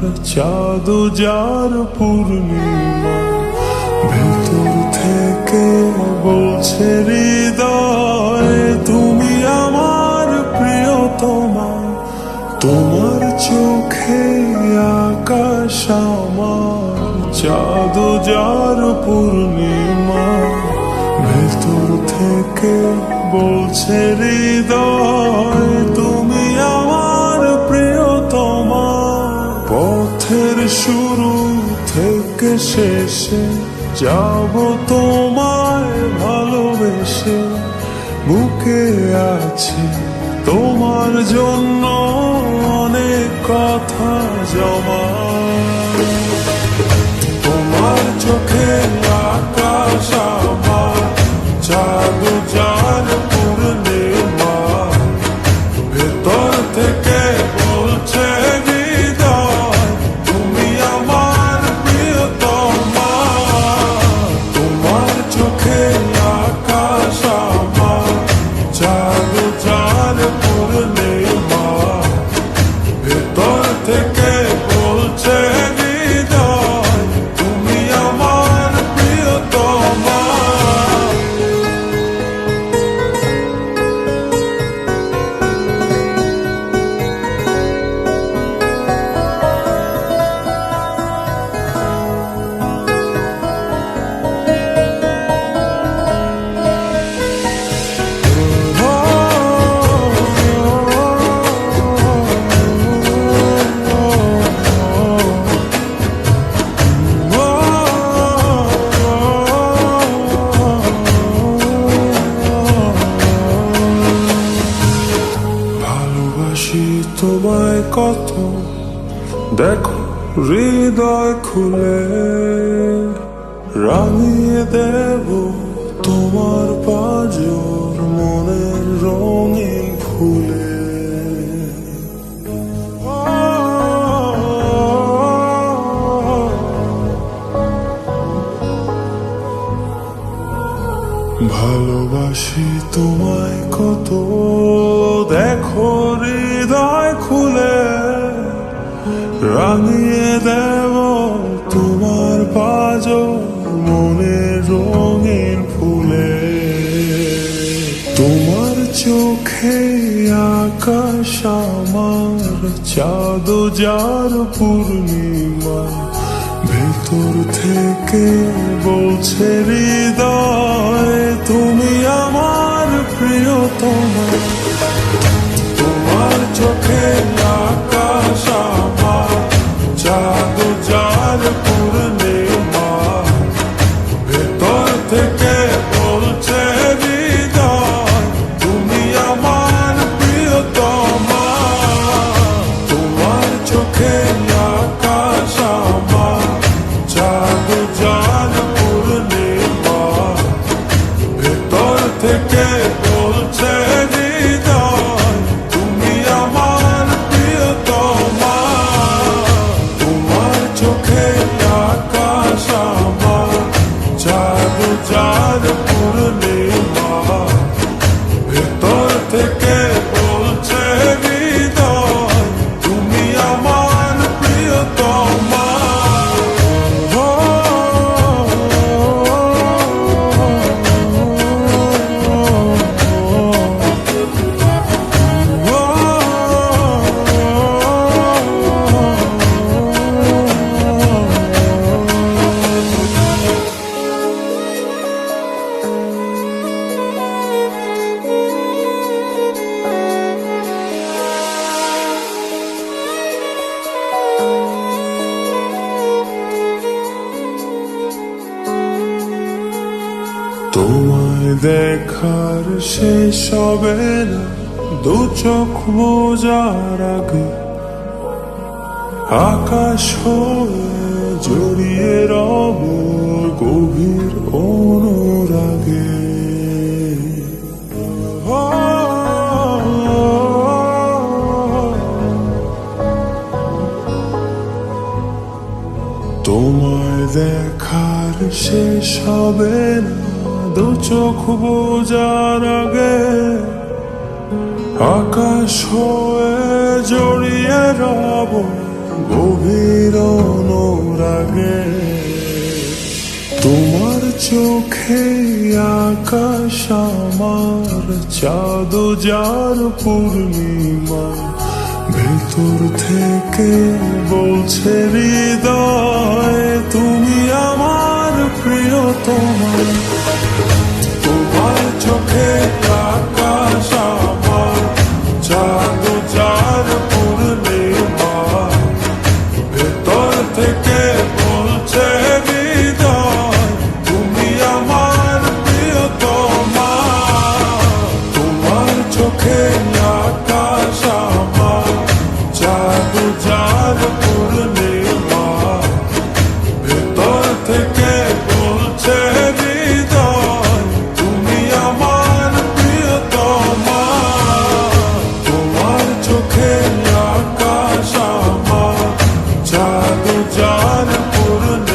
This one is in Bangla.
চাঁদ যার পূর্ণিমা, ভেতর থেকে বলছে হৃদয় তুমি আমার প্রিয়তমা। তোমার চোখে আকাশ আমার, চাঁদ যার পূর্ণিমা, ভেতর থেকে বলছে হৃদয় তুমি আমার প্রিয়তমা। পথের শুরু থেকে শেষে যাব তোমায় ভালোবেসে, বুকে আছে তোমার জন্য অনেক কথা জমা। তোমার চোখে আকাশ আমার, চাঁদ যার পূর্ণিমা, ভেতর থেকে বলছে হৃদয় তুমি আমার প্রিয়তমা। তোমার চোখে আকাশ আমার, চাঁদ যার পূর্ণিমা, ভেতর থেকে বলছে হৃদয় তুমি আমার প্রিয়তমা। ভালোবাসি তোমায় কত, দেখো হৃদয় খুলে, রাঙিয়ে দেব তোমার পাঁজর মনের রঙিন ফুলে। ভালোবাসি তোমায় কত, দেখো হৃদয় খুলে, রাঙিয়ে দেব তোমার পাঁজর মনের রঙিন ফুলে। তোমার চোখে আকাশ আমার, চাঁদ যার পূর্ণিমা, ভেতর থেকে বলছে হৃদয় তুমি আমার প্রিয়তমা। তোমার চোখে আকাশ আমার, চাঁদ যার পূর্ণিমা, ভেতর থেকে বলছে হৃদয় তুমি আমার প্রিয়তমা। তোমার চোখে আকাশ আমার, চাঁদ যার পূর্ণিমা, ভেতর থেকে বলছে হৃদয় তুমি আমার প্রিয়তমা। তোমার চোখে আকাশ আমার, চাঁদ যার পূর্ণিমা, ভেতর থেকে বলছে হৃদয় তুমি আমার প্রিয়তমা। তোমায় দেখার শেষ হবে না দু চোখ বোঝার আগে, আকাশ হয়ে জড়িয়ে রব গভীর অনুরাগে। তোমায় দেখার শেষ হবে না দু চোখ বোঝার আগে, আকাশ হয়ে জড়িয়ে রব গভীর অনুরাগে। তোমার চোখে আকাশ আমার, চাঁদ যার পূর্ণিমা, ভেতর থেকে বলছে হৃদয় তুমি আমার প্রিয়তমা। তোমার চোখে আকাশ আমার, চাঁদ যার পূর্ণিমা, ভেতর থেকে বলছে হৃদয় তুমি আমার প্রিয়তমা। তোমার চোখে আকাশ আমার, চাঁদ যার পূর্ণিমা, ভেতর থেকে বলছে হৃদয় তুমি আমার প্রিয়তমা। তোমার চোখে আকাশ আমার, চাঁদ যার পূর্ণিমা,